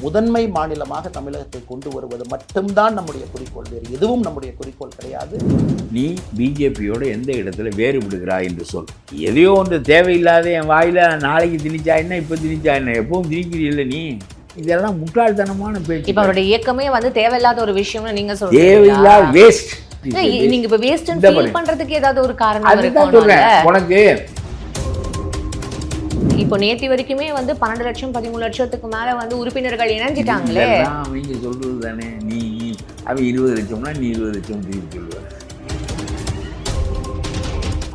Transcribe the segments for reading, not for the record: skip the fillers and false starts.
முதன்மை மாநிலமாக தமிழகத்தை கொண்டு வருவது மட்டும்தான் நம்முடைய குறிக்கோள், வேறு எதுவும் நம்முடைய குறிக்கோள் கிடையாது. நீ பிஜேபியோட எந்த இடத்துல வேறுபடுகிறாய் என்று சொல். எதையோ ஒன்று தேவையில்லாத என் வாயில் நாளைக்கு திணிச்சா என்ன, இப்போ திணிச்சா என்ன, எப்பவும் திணிக்கிறீல்ல நீ. இதெல்லாம் முட்டாள்தனமான பேச்சு. இப்போ அவருடைய இயக்கமே வந்து தேவையில்லாத ஒரு விஷயம்னு நீங்க சொல்றீங்க. தேவையில்லாத வேஸ்ட். நீங்க இப்ப வேஸ்ட்னு ஃபீல் பண்றதுக்கு ஏதாவது ஒரு காரணம் அதுதான் சொல்றேன் உனக்கு. இப்போ நேத்தி வரைக்குமே வந்து 12 லட்சம் 13 லட்சத்துக்கு மேல வந்து உறுப்பினர்கள் இணைஞ்சிட்டாங்களே. அவங்க சொல்றது தானே. நீ அவன் 20 லட்சம்னா நீ 20 லட்சம் திருப்பி சொல்லுவ.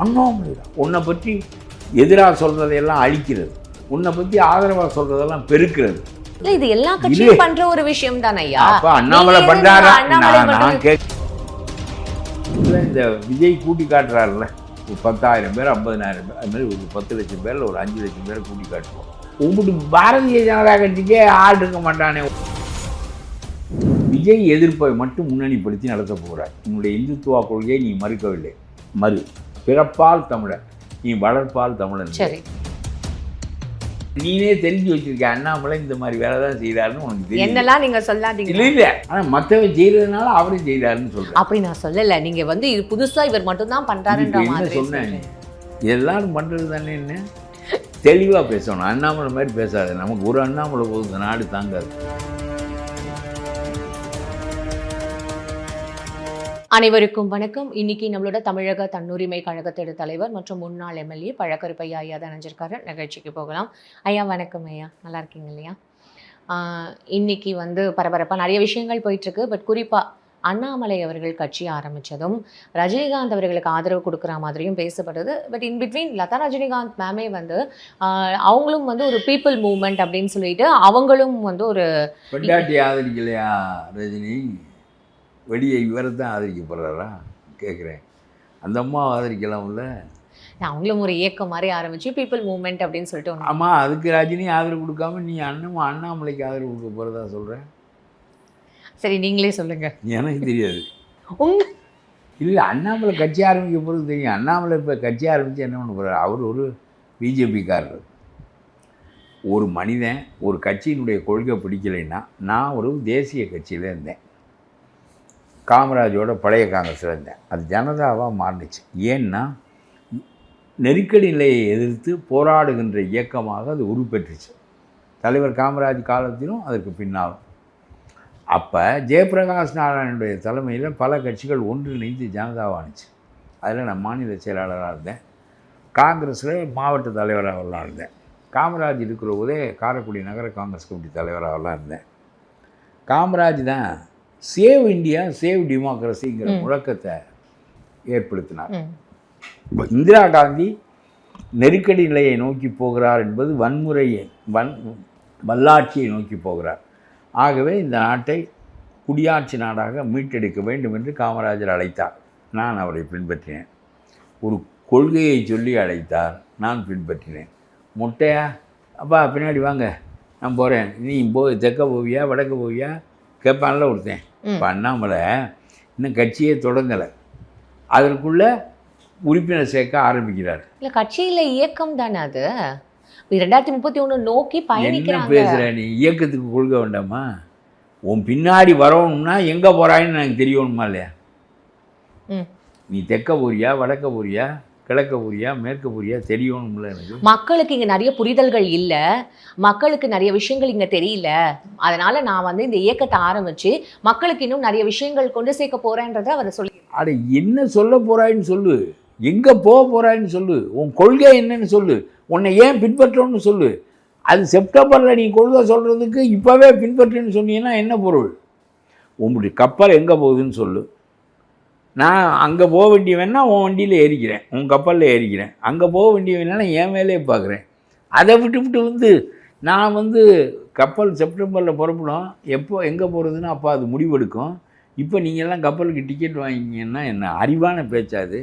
அண்ணாமலை உன்னை பற்றி எதிராக சொல்றதையெல்லாம் அழிக்கிறது, உன்னை பத்தி ஆதரவா சொல்றதெல்லாம் பெருக்கிறது. இல்ல இது எல்லா கட்சியும் பண்ற ஒரு விஷயம் தானே ஐயா. அப்ப அண்ணாமலை பண்றாரா? நான் கேட்க இந்த விஜய் கூட்டி காட்டுறாருல, ஒரு 10,000 பேர் 50,000 பேர், அது மாதிரி ஒரு 10 லட்சம் பேரில் ஒரு 5 லட்சம் பேரை கூட்டி காட்டுவோம். உங்களுக்கு பாரதிய ஜனதா கட்சிக்கே ஆள் இருக்க மாட்டானே. விஜய் எதிர்ப்பை மட்டும் முன்னணிப்படுத்தி நடத்த போகிறார். உன்னுடைய இந்துத்துவா கொள்கையை நீ மறுக்கவில்லை. மறு பிறப்பால் தமிழர், நீ வளர்ப்பால் தமிழன். சரி, நீனே தெரிஞ்சு வச்சிருக்க அண்ணாமலை இந்த மாதிரி வேலை தான் செய்யறாருன்னு உனக்கு தெரியும். என்னெல்லாம் நீங்க சொல்லாதீங்க. இல்ல ஆனா மற்றவன் செய்யறதுனால அவரும் செய்யறாருன்னு சொல்றேன். அப்படி நான் சொல்லல. நீங்க வந்து இது புதுசா இவர் மட்டும் தான் பண்றாருன்ற மாதிரி சொன்னேன். எல்லாரும் பண்றது தானே. என்ன தெளிவா பேசணும். அண்ணாமலை மாதிரி பேசாது. நமக்கு ஒரு அண்ணாமலை போகுது, நாடு தாங்காது. அனைவருக்கும் வணக்கம். இன்னைக்கு நம்மளோட தமிழக தன்னுரிமை கழகத்தோட தலைவர் மற்றும் முன்னாள் எம்எல்ஏ பழக்கருப்பையா ஐயா தான் நினைஞ்சிருக்காரு. நிகழ்ச்சிக்கு போகலாம். ஐயா வணக்கம். ஐயா நல்லா இருக்கீங்க இல்லையா? இன்னைக்கு வந்து பரபரப்பாக நிறைய விஷயங்கள் போயிட்டுருக்கு. பட் குறிப்பாக அண்ணாமலை அவர்கள் கட்சி ஆரம்பித்ததும் ரஜினிகாந்த் அவர்களுக்கு ஆதரவு கொடுக்குற மாதிரியும் பேசப்படுது. But in between Latha Rajinikanth மேமே வந்து அவங்களும் வந்து ஒரு பீப்புள் மூவ்மெண்ட் அப்படின்னு சொல்லிட்டு அவங்களும் வந்து ஒரு பெண்டாட்டி ஆதரிக்கலையா ரஜினி? வெளியே இவரை தான் ஆதரிக்கப்படுறாரா கேட்குறேன். அந்த அம்மா ஆதரிக்கலாம்ல. அவங்களும் ஒரு இயக்கம் மாதிரி ஆரம்பிச்சு பீப்புள் மூவ்மெண்ட் அப்படின்னு சொல்லிட்டு. ஆமாம், அதுக்கு ரஜினி ஆதரவு கொடுக்காம நீ அண்ணாமலைக்கு ஆதரவு கொடுக்க போகிறதா சொல்கிறேன். சரி நீங்களே சொல்லுங்க. எனக்கு தெரியாது. இல்லை, அண்ணாமலை கட்சி ஆரம்பிக்க போகிறது தெரியும். அண்ணாமலை இப்போ கட்சி ஆரம்பித்து என்ன பண்ண போகிறார்? அவர் ஒரு பிஜேபிக்காரர். ஒரு மனிதன் ஒரு கட்சியினுடைய கொள்கை பிடிக்கலைன்னா, நான் ஒரு தேசிய கட்சியில் இருந்தேன், காமராஜோட பழைய காங்கிரஸில் இருந்தேன். அது ஜனதாவாக மாறினுச்சு. ஏன்னா நெருக்கடி நிலையை எதிர்த்து போராடுகின்ற இயக்கமாக அது உருப்பெற்றுச்சு. தலைவர் காமராஜ் காலத்திலும் அதற்கு பின்னாலும். அப்போ ஜெயபிரகாஷ் நாராயணனுடைய தலைமையில் பல கட்சிகள் ஒன்றிணைந்து ஜனதாவானுச்சு. அதில் நான் மாநில செயலாளராக இருந்தேன். காங்கிரஸில் மாவட்ட தலைவராகலாம் இருந்தேன். காமராஜ் இருக்கிற போதே காரைக்குடி நகர காங்கிரஸ் கமிட்டி தலைவராகலாம் இருந்தேன். காமராஜ் தான் சேவ் இந்தியா சேவ் டெமோக்ரஸிங்கிற முழக்கத்தை ஏற்படுத்தினார். இந்திரா காந்தி நெருக்கடி நிலையை நோக்கி போகிறார் என்பது வன்முறையை வல்லாட்சியை நோக்கி போகிறார். ஆகவே இந்த நாட்டை குடியாட்சி நாடாக மீட்டெடுக்க வேண்டும் என்று காமராஜர் அழைத்தார். நான் அவரை பின்பற்றினேன். ஒரு கொள்கையை சொல்லி அழைத்தார், நான் பின்பற்றினேன். மொட்டையா அப்பா பின்னாடி வாங்க, நான் போகிறேன், நீ தெற்க போவியா வடக்க போவியா கேட்பான்ல ஒருத்தன். இப்போ அண்ணாமலை இன்னும் கட்சியே தொடங்கலை, அதற்குள்ளே உறுப்பினர் சேர்க்க ஆரம்பிக்கிறார். இல்லை கட்சியில் இயக்கம் தானே அது. 2031 நோக்கி பயணிக்கிறாங்க. என்ன பேசுகிற நீ? இயக்கத்துக்கு கொள்கை வேண்டாமா? உன் பின்னாடி வரணும்னா எங்கே போகிறாயின்னு எனக்கு தெரியணுமா இல்லையா? நீ தெற்க போறியா வடக்க போறியா கிழக்க போறியா மேற்க போறியா தெரியணும்ல எனக்கு. மக்களுக்கு இங்கே நிறைய புரிதல்கள் இல்லை, மக்களுக்கு நிறைய விஷயங்கள் இங்கே தெரியல. அதனால் நான் வந்து இந்த இயக்கத்தை ஆரம்பித்து மக்களுக்கு இன்னும் நிறைய விஷயங்கள் கொண்டு சேர்க்க போகிறேன்றதை அவர் சொல்லி. அட என்ன சொல்ல போகிறாயின்னு சொல்லு, எங்கே போக போகிறாயின்னு சொல்லு, உன் கொள்கை என்னன்னு சொல்லு, உன்னை ஏன் பின்பற்றணும்னு சொல்லு. அது செப்டம்பரில் நீ கொள்கை சொல்கிறதுக்கு இப்போவே பின்பற்றுன்னு சொன்னீங்கன்னா என்ன பொருள்? உங்களுடைய கப்பல் எங்கே போகுதுன்னு சொல்லு. நான் அங்கே போக வேண்டிய வேணா உன் வண்டியில் ஏறிக்கிறேன், உன் கப்பலில் ஏறிக்கிறேன். அங்கே போக வேண்டிய வேணா என் வேலையே பார்க்குறேன். அதை விட்டு நான் வந்து கப்பல் செப்டம்பரில் புறப்படும், எப்போ எங்கே போகிறதுன்னு அப்போ அது முடிவெடுக்கும். இப்போ நீங்கள்லாம் கப்பலுக்கு டிக்கெட் வாங்கிங்கன்னா என்ன அறிவான பேச்சாது?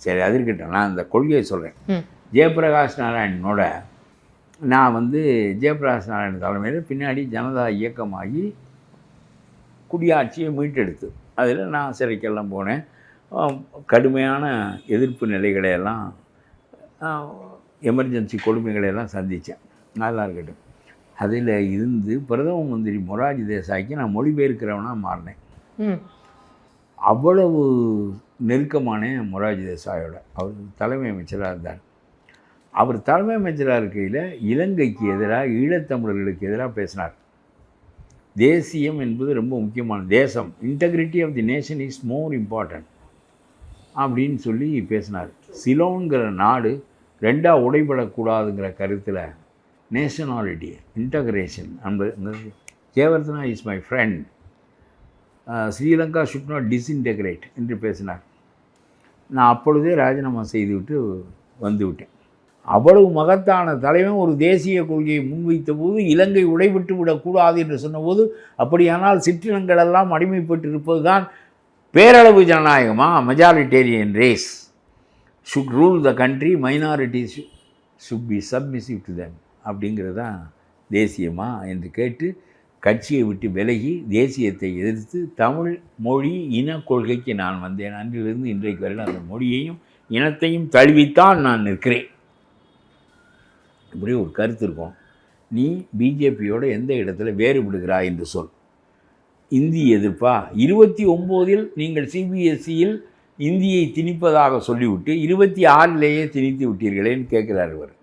சரி, அது இருக்கட்டும். நான் அந்த கொள்கையை சொல்கிறேன். ஜெயபிரகாஷ் நாராயணனோட நான் வந்து ஜெயபிரகாஷ் நாராயணன் தலைமையில் பின்னாடி ஜனதா இயக்கமாகி குடியாட்சியை மீட்டெடுத்து அதில் நான் சிறைக்கெல்லாம் போனேன். கடுமையான எதிர்ப்பு நிலைகளையெல்லாம் எமர்ஜென்சி கொடுமைகளையெல்லாம் சந்தித்தேன். நல்லா இருக்கட்டும். அதில் இருந்து பிரதம மந்திரி மொரார்ஜி தேசாய்க்கு நான் மொழிபெயர்க்கிறவனாக மாறினேன். ம். அவ்வளவு நெருக்கமான மொரார்ஜி தேசாயோட அவர் தலைமை அமைச்சராக இருந்தார். அவர் தலைமை அமைச்சராக இருக்கையில் இலங்கைக்கு எதிராக ஈழத்தமிழர்களுக்கு எதிராக பேசினார். தேசியம் என்பது ரொம்ப முக்கியமான, தேசம், integrity of the nation is more important அப்படின்னு சொல்லி பேசினார். சிலோன்கிற நாடு ரெண்டாக உடைபடக்கூடாதுங்கிற கருத்தில் நேஷனாலிட்டி இன்டகிரேஷன் அந்த Jayawardene is my friend, Sri Lanka should not disintegrate என்று பேசினார். நான் அப்பொழுதே ராஜினாமா செய்துவிட்டு வந்துவிட்டேன். அவ்வளவு மகத்தான தலைவன் ஒரு தேசிய கொள்கையை முன்வைத்த போது இலங்கை உடைபட்டு விடக்கூடாது என்று சொன்னபோது, அப்படியானால் சிற்றினங்களெல்லாம் அடிமைப்பட்டு இருப்பது தான் பேரளவு ஜனநாயகமா? Majoritarian race should rule the country, minorities should be submissive to them அப்படிங்கிறது தான் தேசியமா என்று கேட்டு கட்சியை விட்டு விலகி தேசியத்தை எதிர்த்து தமிழ் மொழி இன கொள்கைக்கு நான் வந்தேன். அன்றிலிருந்து இன்றைக்கு வரையில் அந்த மொழியையும் இனத்தையும் தழுவித்தான் நான் நிற்கிறேன். இப்படி ஒரு கருத்து இருக்கும். நீ பிஜேபியோட எந்த இடத்துல வேறுபடுகிறாய் என்று சொல். இந்தி எதிர்ப்பா? 29இல் நீங்கள் சிபிஎஸ்சியில் இந்தியை திணிப்பதாக சொல்லிவிட்டு 26லேயே திணித்து விட்டீர்களேன்னு கேட்குறார் இவர்.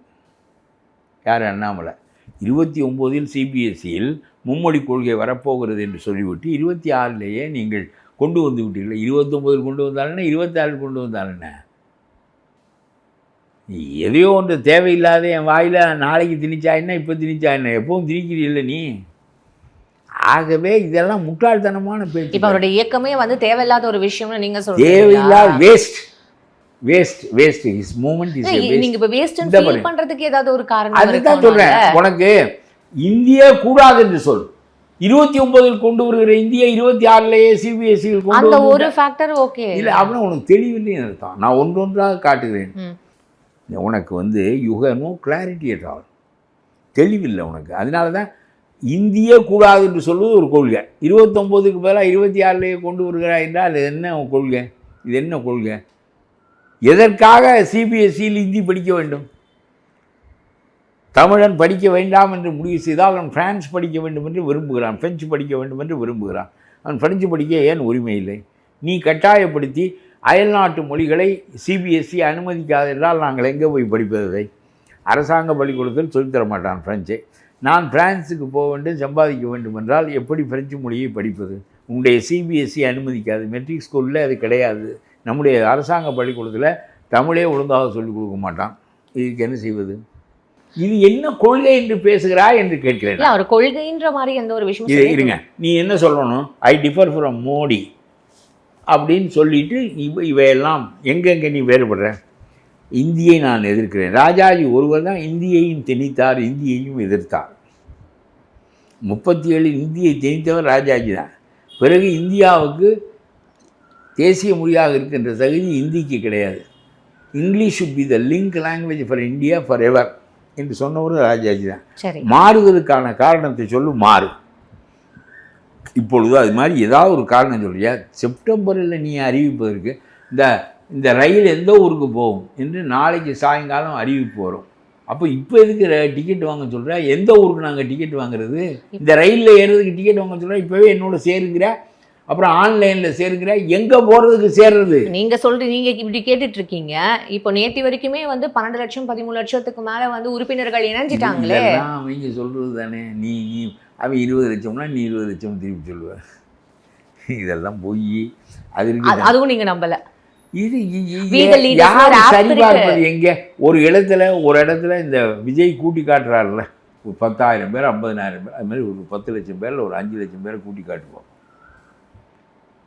யார்? அண்ணாமலை. 29இல் சிபிஎஸ்சியில் மும்மொழி கொள்கை வரப்போகிறது என்று சொல்லிவிட்டு 26லேயே நீங்கள் கொண்டு வந்து விட்டீர்கள். 29இல் கொண்டு வந்தாலுன்னா 26 கொண்டு வந்தாலுன்னா எதையோ ஒன்று தேவையில்லாத என் வாயில் நாளைக்கு திணிச்சா என்ன, இப்போ திணிச்சா என்ன, எப்பவும் திணிக்கிறீல்ல நீ. ஆகவே இதெல்லாம் முட்டாள்தனமான பேச்சு. இப்போ அவருடைய இயக்கமே வந்து தேவையில்லாத ஒரு விஷயம்னு நீங்க சொல்றீங்க. தேவையில்லாத waste his movement is waste. நீங்க இப்போ வேஸ்ட்னு ஃபீல் பண்றதுக்கு ஏதாவது ஒரு காரணம் இருக்கு. அதுதான் சொல்றேன் உனக்கு. இந்தியா கூடாது என்று சொல். 29இல் கொண்டு வருகிற இந்தியா 26லேயே சிபிஎஸ்சியில் கொண்டு அந்த ஒரு ஃபேக்டர் ஓகே இல்லை அப்படின்னு உனக்கு தெளிவில்லைன்னு அர்த்தம். நான் ஒன்றொன்றாக காட்டுகிறேன். உனக்கு வந்து you have no clarity at all. தெளிவில்லை உனக்கு. அதனால தான் இந்திய கூடாது என்று சொல்வது ஒரு கொள்கை. 29க்கு பதிலாக 26லேயே கொண்டு வருகிறாய் என்றால் அது என்ன கொள்கை? இது என்ன கொள்கை? எதற்காக சிபிஎஸ்சியில் இந்தி படிக்க வேண்டும்? தமிழன் படிக்க வேண்டாம் என்று முடிவு செய்தால் அவன் பிரான்ஸ் படிக்க வேண்டும் என்று விரும்புகிறான், பிரெஞ்சு படிக்க வேண்டும் என்று விரும்புகிறான். அவன் பிரெஞ்சு படிக்க ஏன் உரிமை இல்லை? நீ கட்டாயப்படுத்தி அயல்நாட்டு மொழிகளை சிபிஎஸ்சி அனுமதிக்காது என்றால் நாங்கள் எங்கே போய் படிப்பதை? அரசாங்க பள்ளிக்கூடத்தில் சொல்லித்தர மாட்டான் பிரெஞ்சை. நான் பிரான்ஸுக்கு போக வேண்டும், சம்பாதிக்க வேண்டும் என்றால் எப்படி பிரெஞ்சு மொழியை படிப்பது? உங்களுடைய சிபிஎஸ்சி அனுமதிக்காது. மெட்ரிக் ஸ்கூலில் அது கிடையாது. நம்முடைய அரசாங்க பள்ளிக்கூடத்தில் தமிழே ஒழுங்காக சொல்லிக் கொடுக்க மாட்டான். இதுக்கு என்ன செய்வது? இது என்ன கொள்கை என்று பேசுகிறாய் என்று கேட்கிறேன். ஒரு கொள்கைன்ற மாதிரி எந்த ஒரு விஷயம் இது இருங்க. நீ என்ன சொல்லணும்? ஐ டிஃபர் ஃப்ரம் மோடி அப்படின்னு சொல்லிட்டு இவையெல்லாம் எங்கெங்கே நீ வேறுபடுற? இந்தியை நான் எதிர்க்கிறேன். ராஜாஜி ஒருவர் தான் இந்தியையும் திணித்தார், இந்தியையும் எதிர்த்தார். 37 இந்தியை திணித்தவர் ராஜாஜி தான். பிறகு இந்தியாவுக்கு தேசிய மொழியாக இருக்கின்ற தகுதி இந்திக்கு கிடையாது. English should be the link language for India for ever என்று சொன்னவர் ராஜாஜி தான். மாறுவதற்கான காரணத்தை சொல்லு, மாறு. இப்பொழுது அது மாதிரி ஏதாவது ஒரு காரணம் சொல்றியா? செப்டம்பரில் நீ அறிவிப்பதற்கு இந்த ரயில் எந்த ஊருக்கு போகும் என்று நாளைக்கு சாயங்காலம் அறிவிப்பு வரும். அப்போ இப்போ எதுக்கு டிக்கெட் வாங்க சொல்கிற? எந்த ஊருக்கு நாங்கள் டிக்கெட் வாங்குறது? இந்த ரயிலில் ஏறுறதுக்கு டிக்கெட் வாங்க சொல்கிற. இப்போவே என்னோட சேருங்கிற, அப்புறம் ஆன்லைனில் சேருங்கிற, எங்கே போகிறதுக்கு சேர்றது? நீங்கள் சொல்கிறீங்க, நீங்கள் இப்படி கேட்டுட்டு இருக்கீங்க. இப்போ நேற்று வரைக்குமே வந்து 12 லட்சம் 13 லட்சத்துக்கு மேலே வந்து உறுப்பினர்கள் இணைஞ்சிட்டாங்களே. அவங்க சொல்கிறது தானே. நீ அவன் 20 லட்சம்னா நீ 20 லட்சம் திருப்பி சொல்லுவேன். இதெல்லாம் போய் அது இருக்கு. அதுவும் நீங்கள் நம்பலை. இது யார் சரி பார்ப்பது? எங்கே ஒரு இடத்துல இந்த விஜய் கூட்டி காட்டுறாருல, ஒரு 10,000 பேர் 50,000 பேர், அது மாதிரி ஒரு 10 லட்சம் பேரில் ஒரு 5 லட்சம் பேரை கூட்டி காட்டுவோம்.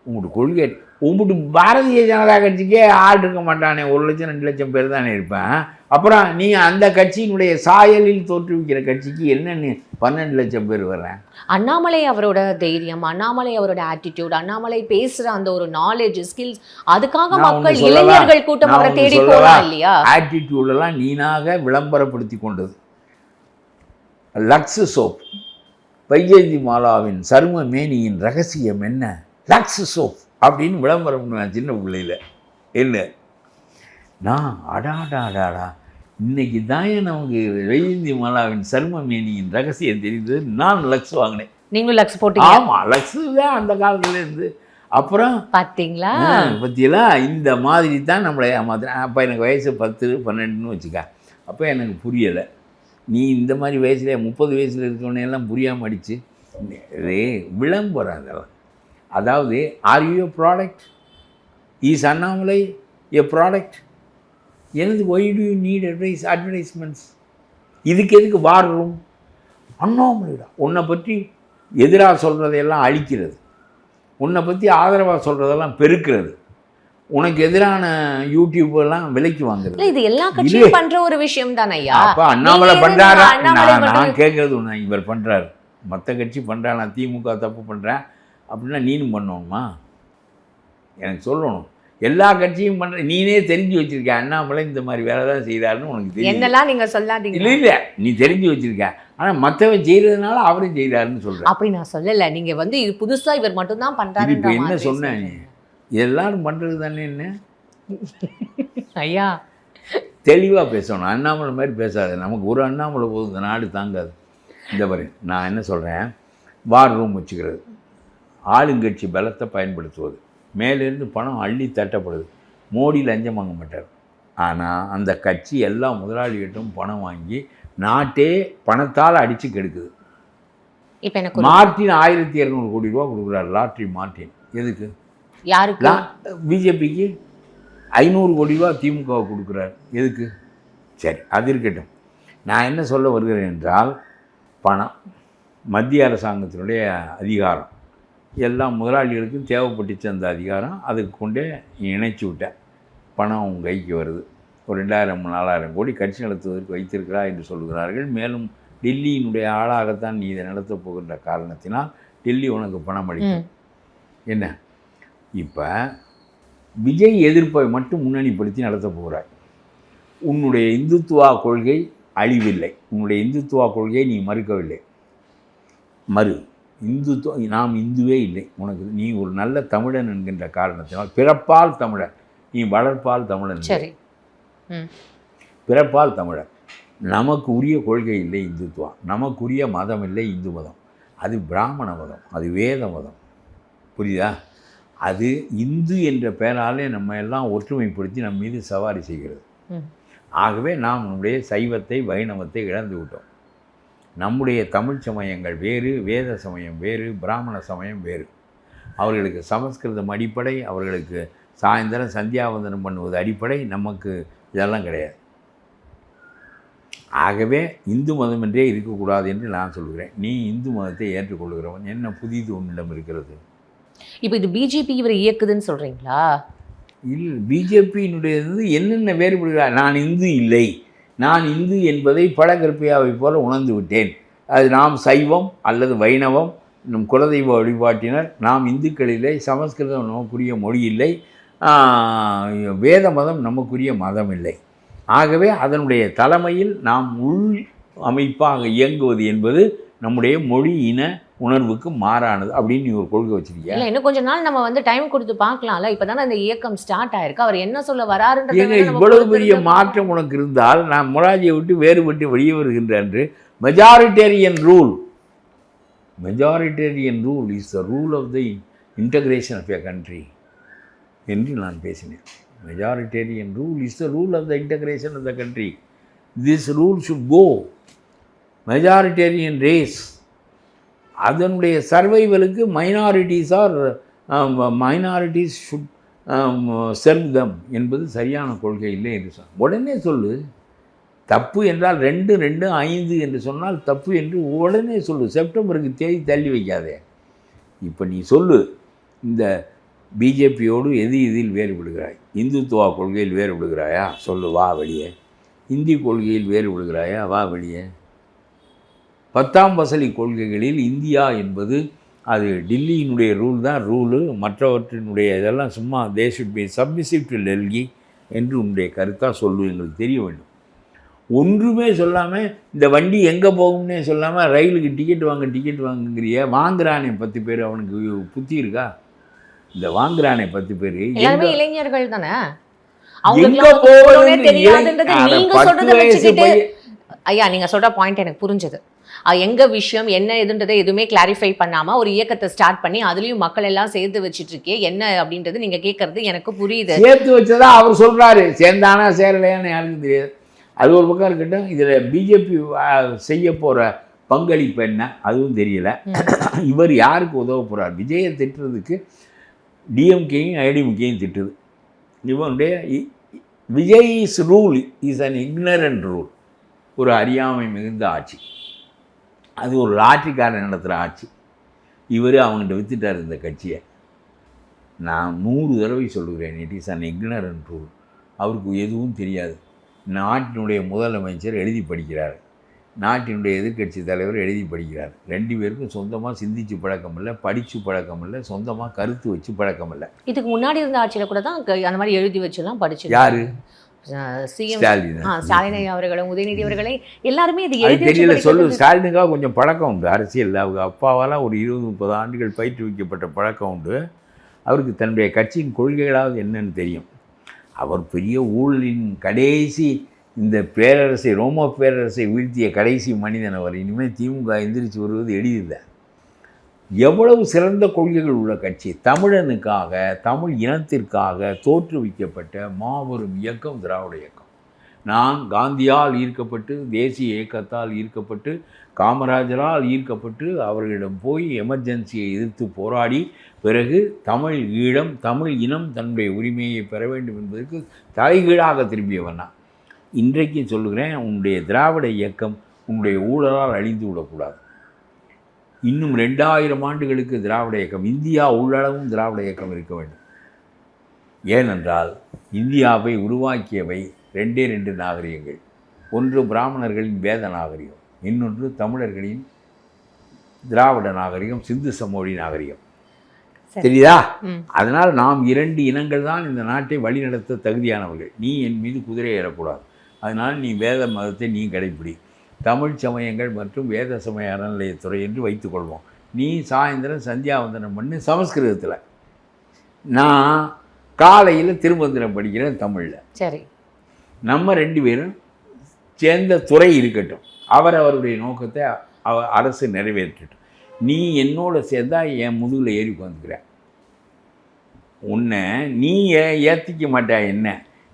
உங்களோட கொள்கை உங்கள்கிட்ட பாரதிய ஜனதா கட்சிக்கே ஆள் இருக்க மாட்டானே, 1 லட்சம் 2 லட்சம் பேர் தானே இருப்பேன். அப்புறம் நீ அந்த கட்சியினுடைய சாயலில் தோற்றுவிக்கிற கட்சிக்கு என்னன்னு 12 லட்சம் பேர் வர்றேன். அண்ணாமலை அவரோட தைரியம், அண்ணாமலை அவரோட ஆட்டிடியூட், அண்ணாமலை பேசுற அந்த ஒரு நாலேஜ் ஸ்கில்ஸ், அதுக்காக மக்கள் இளைஞர்கள் கூட்டம் அவரை தேடி போகலாம் இல்லையா? ஆட்டிடியூடெல்லாம் நீனாக விளம்பரப்படுத்தி கொண்டது. லக்ஸ் சோப், வைஜெயந்தி மாலாவின் சரும மேனியின் ரகசியம் என்ன? லக்ஸ் சோப் அப்படின்னு விளம்பரம் பண்ணுவேன் சின்ன பிள்ளையில். இல்லை நான் அடாடா இன்னைக்கு தான் நமக்கு வைஜெயந்தி மாலாவின் சர்ம மேனியின் ரகசியம் தெரிந்தது. நான் லக்ஸ் வாங்கினேன். நீங்களும் லக்ஸ் போட்டீங்க? ஆமாம், லக்ஸ் தான் அந்த காலத்துலேருந்து. அப்புறம் பார்த்தீங்களா பற்றியெல்லாம் இந்த மாதிரி தான் நம்மளை ஏமாத்துறேன். அப்போ எனக்கு வயசு 10, 12ன்னு வச்சுக்க. அப்போ எனக்கு புரியலை. நீ இந்த மாதிரி வயசுல 30 வயசில் இருக்கவனையெல்லாம் புரியாமல் அடிச்சு விளம்பரம் அதெல்லாம். அதாவது are you a product? Is Annamalai a product? எனது why do you need advertisements? இதுக்கு எதுக்கு வார் ரூம்? அண்ணாமலைடா உன்னை பற்றி எதிராக சொல்கிறதையெல்லாம் அழிக்கிறது, உன்னை பற்றி ஆதரவாக சொல்கிறதெல்லாம் பெருக்கிறது, உனக்கு எதிரான யூடியூப்லாம் விலைக்கு வாங்குறது. இது எல்லா கட்சியும் பண்ற ஒரு விஷயம் தானே ஐயா. அப்போ அண்ணாமலை பண்ணுறாரா? நான் கேட்குறது ஒன்று, இவர் பண்ணுறாரு, மற்ற கட்சி பண்ணுறான், நான் திமுக தப்பு பண்ணுறேன் அப்படின்னா நீனும் பண்ணணுமா? எனக்கு சொல்லணும். எல்லா கட்சியும் பண்ணுற நீனே தெரிஞ்சு வச்சுருக்க அண்ணாமலை இந்த மாதிரி வேலை தான் செய்கிறாருன்னு உனக்கு தெரியும். என்னெல்லாம் நீங்கள் சொல்லாதீங்க. இல்லை நீ தெரிஞ்சு வச்சுருக்க. ஆனால் மற்றவன் செய்கிறதுனால அவரும் செய்கிறாருன்னு சொல்கிறேன். அப்படி நான் சொல்லலை. நீங்கள் வந்து இது புதுசாக இவர் மட்டும்தான் பண்ணுறாரு. இப்போ என்ன சொன்னேன்? எல்லாரும் பண்ணுறது தானே. என்ன ஐயா தெளிவாக பேசணும். அண்ணாமலை மாதிரி பேசாது. நமக்கு ஒரு அண்ணாமலை போதும், இந்த நாடு தாங்காது. இந்த மாதிரி நான் என்ன சொல்கிறேன், வார் ரூம் வச்சுக்கிறது, ஆளுங்கட்சி பலத்தை பயன்படுத்துவது, மேலேருந்து பணம் அள்ளி தட்டப்படுது. மோடி லஞ்சம் வாங்க மாட்டார். ஆனால் அந்த கட்சி எல்லா முதலாளிகிட்டும் பணம் வாங்கி நாட்டே பணத்தால் அடித்து கெடுக்குது. இப்போ எனக்கு மார்ட்டின் 1200 கோடி ரூபா கொடுக்குறாரு. லாட்ரி மார்ட்டின் எதுக்கு? யாருக்கு? பிஜேபிக்கு 500 கோடி ரூபா திமுக கொடுக்குறாரு. எதுக்கு? சரி, அது இருக்கட்டும். நான் என்ன சொல்ல வருகிறேன் என்றால், பணம், மத்திய அரசாங்கத்தினுடைய அதிகாரம், எல்லா முதலாளிகளுக்கும் தேவைப்பட்டுச்சு அந்த அதிகாரம். அதுக்கு கொண்டே இணைச்சி விட்டேன். பணம் உங்கள் கைக்கு வருது. ஒரு 2000 4000 கோடி கட்சி நடத்துவதற்கு வைத்திருக்கிறா என்று சொல்கிறார்கள். மேலும் டெல்லியினுடைய ஆளாகத்தான் நீ இதை நடத்தப் போகின்ற காரணத்தினால் டெல்லி உனக்கு பணம் அளிக்கும். என்ன இப்போ விஜய் எதிர்ப்பை மட்டும் முன்னணிப்படுத்தி நடத்தப் போகிறாய். உன்னுடைய இந்துத்துவா கொள்கை அழிவில்லை. உன்னுடைய இந்துத்துவா கொள்கையை நீ மறுக்கவில்லை. இந்துத்துவ நாம் இந்துவே இல்லை உனக்கு. நீ ஒரு நல்ல தமிழன் என்கின்ற காரணத்தினால், பிறப்பால் தமிழன், நீ வளர்ப்பால் தமிழன். சரி, பிறப்பால் தமிழன். நமக்கு உரிய கொள்கை இல்லை இந்துத்துவா. நமக்குரிய மதம் இல்லை இந்து மதம். அது பிராமண மதம், அது வேத மதம். புரியுதா? அது இந்து என்ற பெயராலே நம்ம எல்லாம் ஒற்றுமைப்படுத்தி நம் மீது சவாரி செய்கிறது. ஆகவே நாம் நம்முடைய சைவத்தை வைணவத்தை இழந்து விட்டோம். நம்முடைய தமிழ் சமயங்கள் வேறு, வேத சமயம் வேறு, பிராமண சமயம் வேறு. அவர்களுக்கு சமஸ்கிருதம் அடிப்படை, அவர்களுக்கு சாயந்தரம் சந்தியாவந்தனம் பண்ணுவது அடிப்படை, நமக்கு இதெல்லாம் கிடையாது. ஆகவே இந்து மதம் என்றே இருக்கக்கூடாது என்று நான் சொல்கிறேன். நீ இந்து மதத்தை ஏற்றுக்கொள்கிறவன், என்ன புதிது உன்னிடம் இருக்கிறது? இப்போ இது பிஜேபி இவரை இயக்குதுன்னு சொல்கிறீங்களா? இல்லை, பிஜேபியினுடையது என்னென்ன வேறுபடுகிறார்? நான் இந்து இல்லை, நான் இந்து என்பதை பழகற்பியாவை போல உணர்ந்து விட்டேன். அது நாம் சைவம் அல்லது வைணவம், நம் குலதெய்வ வழிபாட்டினர், நாம் இந்துக்களிலே சமஸ்கிருதம் நமக்குரிய மொழி இல்லை, வேத மதம் நமக்குரிய மதம் இல்லை. ஆகவே அதனுடைய தலைமையில் நாம் உள் அமைப்பாக இயங்குவது என்பது நம்முடைய மொழி இன உணர்வுக்கு மாறானது அப்படின்னு நீ ஒரு கொள்கை வச்சிருக்கியா? இல்லை, இன்னும் கொஞ்ச நாள் நம்ம வந்து டைம் கொடுத்து பார்க்கலாம்ல. இப்போ தானே அந்த இயக்கம் ஸ்டார்ட் ஆயிருக்கு. அவர் என்ன சொல்ல வராருன்றது. இவ்வளவு பெரிய மாற்றம் உனக்கு இருந்தால் நான் மொராஜியை விட்டு வேறுபட்டு வெளியே வருகின்ற என்று majoritarian rule is the rule of the integration of a country என்று நான் பேசினேன். Majoritarian rule is the rule of the integration of the country. This rule should go. Majoritarian race, அதனுடைய சர்வைவலுக்கு மைனாரிட்டிஸ் ஷுட் செர்வ் தம் என்பது சரியான கொள்கை இல்லை என்று சொன்ன உடனே சொல்லு. தப்பு என்றால் 2, 2, 5 என்று சொன்னால் தப்பு என்று உடனே சொல்லு. செப்டம்பருக்கு தேதி தள்ளி வைக்காதே. இப்போ நீ சொல்லு, இந்த பிஜேபியோடு இதில் வேறுபடுகிறாய்? இந்துத்துவா கொள்கையில் வேறுபடுகிறாயா? சொல்லு, வா வெளியே. இந்தி கொள்கையில் வேறுபடுகிறாயா? வா வெளியே. 10ஆம் வசதி கொள்கைகளில் இந்தியா என்பது அது டில்லியினுடைய ரூல் தான் ரூலு, மற்றவற்றினுடைய இதெல்லாம் சும்மா they should be submissive to Delhi என்று உன்னுடைய கருத்தாக சொல்லு. எங்களுக்கு தெரிய வேண்டும். ஒன்றுமே சொல்லாமல் இந்த வண்டி எங்கே போகும்னே சொல்லாமல் ரயிலுக்கு டிக்கெட் வாங்குங்கிறிய. வாங்குறானே 10 பேர், அவனுக்கு புத்தி இருக்கா? இந்த வாங்குறானே 10 பேர் எல்லாருமே இளைஞர்கள் தானே. அவங்களுக்கு தெரியாதுன்றது நீங்க சொல்றதை வச்சுக்கிட்டு ஐயா நீங்க சொல்ற பாயிண்ட் எனக்கு புரிஞ்சது. எங்க விஷயம் என்ன எதுன்றதை எதுவுமே கிளாரிஃபை பண்ணாம ஒரு இயக்கத்தை ஸ்டார்ட் பண்ணி அதுலயும் மக்கள் எல்லாம் சேர்த்து வச்சிட்டு இருக்கே என்ன அப்படின்றது நீங்க கேட்கறது எனக்கு புரியுது. சேர்த்து வச்சதா அவர் சொல்றாரு, சேர்ந்தானா சேரலையான்னு யாருக்கும் தெரியாது. அது ஒரு பக்கம் இருக்கட்டும். இதுல பிஜேபி செய்ய போற பங்களிப்பு என்ன அதுவும் தெரியல. இவர் யாருக்கு உதவ போறார்? விஜயை திட்டுறதுக்கு டிஎம்கேயும் ஐடிஎம்கேயும் திட்டுது. இவனுடைய Vijay is rule is an ignorant rule. ஒரு அறியாமை மிகுந்த ஆட்சி. அது ஒரு லாட்ரிக்காரன் நடத்துகிற ஆட்சி. இவர் அவங்ககிட்ட வித்துட்டார் இந்த கட்சியை. நான் 100 தடவை சொல்லுகிறேன், it is an ignorant rule. அவருக்கு எதுவும் தெரியாது. நாட்டினுடைய முதலமைச்சர் எழுதி படிக்கிறார், நாட்டினுடைய எதிர்க்கட்சி தலைவர் எழுதி படிக்கிறார். 2 பேருக்கும் சொந்தமாக சிந்திச்சு பழக்கம் இல்லை, படித்து பழக்கம் இல்லை, சொந்தமாக கருத்து வச்சு பழக்கம் இல்லை. இதுக்கு முன்னாடி இருந்த ஆட்சியில் கூட தான் அந்த மாதிரி எழுதி வச்சுலாம் படிச்சு யாரு? ஸ்டாலின் அவர்களும் உதயநிதி அவர்களே எல்லாருமே இது தெரியல. சொல்லு, ஸ்டாலினுக்காக கொஞ்சம் பழக்கம் உண்டு அரசியல். அவங்க அப்பாவால் ஒரு 20-30 ஆண்டுகள் பயிற்றுவிக்கப்பட்ட பழக்கம் உண்டு. அவருக்கு தன்னுடைய கட்சியின் கொள்கைகளாவது என்னன்னு தெரியும். அவர் பெரிய ஊழலின் கடைசி இந்த பேரரசை, ரோம பேரரசை வீழ்த்திய கடைசி மனிதன் அவர். இனிமேல் திமுக எந்திரிச்சு வருவது எளிதில்லை. எவ்வளவு சிறந்த கொள்கைகள் உள்ள கட்சி. தமிழனுக்காக, தமிழ் இனத்திற்காக தோற்றுவிக்கப்பட்ட மாபெரும் இயக்கம் திராவிட இயக்கம். நான் காந்தியால் ஈர்க்கப்பட்டு, தேசிய இயக்கத்தால் ஈர்க்கப்பட்டு, காமராஜரால் ஈர்க்கப்பட்டு அவர்களிடம் போய் எமர்ஜென்சியை எதிர்த்து போராடி பிறகு தமிழ் ஈழம், தமிழ் இனம் தன்னுடைய உரிமையை பெற வேண்டும் என்பதற்கு தலைகீழாக திரும்பியவன் நான். இன்றைக்கு சொல்லுகிறேன், உன்னுடைய திராவிட இயக்கம் உன்னுடைய ஊழலால் அழிந்து விடக்கூடாது. இன்னும் 2000 ஆண்டுகளுக்கு திராவிட இயக்கம், இந்தியா உள்ளளவும் திராவிட இயக்கம் இருக்க வேண்டும். ஏனென்றால் இந்தியாவை உருவாக்கியவை 2 நாகரிகங்கள். ஒன்று பிராமணர்களின் வேத நாகரிகம், இன்னொன்று தமிழர்களின் திராவிட நாகரிகம், சிந்து சமவெளி நாகரிகம். தெரியுதா? அதனால் நாம் 2 இனங்கள் தான் இந்த நாட்டை வழிநடத்த தகுதியானவர்கள். நீ என் மீது குதிரை ஏறக்கூடாது. அதனால் நீ வேத மதத்தை நீ கடைப்பிடி. தமிழ் சமயங்கள் மற்றும் வேத சமய அறநிலையத்துறை என்று வைத்துக்கொள்வோம். நீ சாயந்தரம் சந்தியாவந்தனம் பண்ணி சமஸ்கிருதத்தில், நான் காலையில் திருமந்திரம் படிக்கிறேன் தமிழில். சரி, நம்ம 2 பேரும் சேர்ந்த துறை இருக்கட்டும். அவருடைய நோக்கத்தை அரசு நிறைவேற்றட்டும். நீ என்னோட சேர்ந்தா என் முதுகில் ஏறி உட்காந்துக்கிற. உன்னை நீ ஏற்றிக்க மாட்டா, என்ன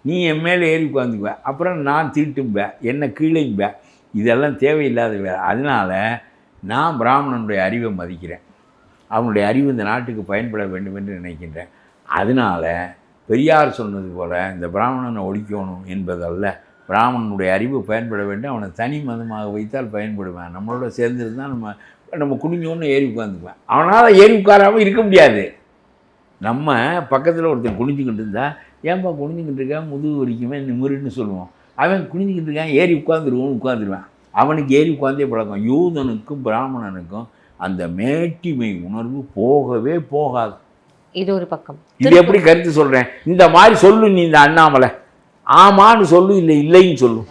நீ என் மேலே ஏறி உட்காந்துக்குவ. அப்புறம் நான் தீட்டும்பேன், என்னை கீழைம்பேன். இதெல்லாம் தேவையில்லாத வேலை. அதனால் நான் பிராமணனுடைய அறிவை மதிக்கிறேன். அவனுடைய அறிவு இந்த நாட்டுக்கு பயன்பட வேண்டும் என்று நினைக்கின்றேன். அதனால் பெரியார் சொன்னது போல் இந்த பிராமணனை ஒழிக்கணும் என்பதல்ல, பிராமணனுடைய அறிவு பயன்பட வேண்டும். அவனை தனி மதமாக வைத்தால் பயன்படுவேன். நம்மளோட சேர்ந்துருந்தால் நம்ம குனிஞ்சோன்னு ஏறி உட்காந்துக்குவேன். அவனால் ஏறி உட்காராமல் இருக்க முடியாது. நம்ம பக்கத்தில் ஒருத்தர் குனிஞ்சிக்கிட்டு இருந்தால், ஏன்பா குனிஞ்சிக்கிட்டு இருக்கேன், முதுகு வலிக்குமே நிமிருன்னு சொல்லுவோம். அவன் குனிஞ்சிக்கிட்டு இருக்கான், ஏறி உட்காந்துருவேன். அவனுக்கு ஏறி உட்காந்தே பழக்கம். யூதனுக்கும் பிராமணனுக்கும் அந்த மேட்டிமை உணர்வு போகவே போகாது. இது ஒரு பக்கம். இது எப்படி கருத்து சொல்கிறேன்? இந்த மாதிரி சொல்லு நீ, இந்த அண்ணாமலை ஆமான்னு சொல்லு, இல்லை இல்லைன்னு சொல்லு.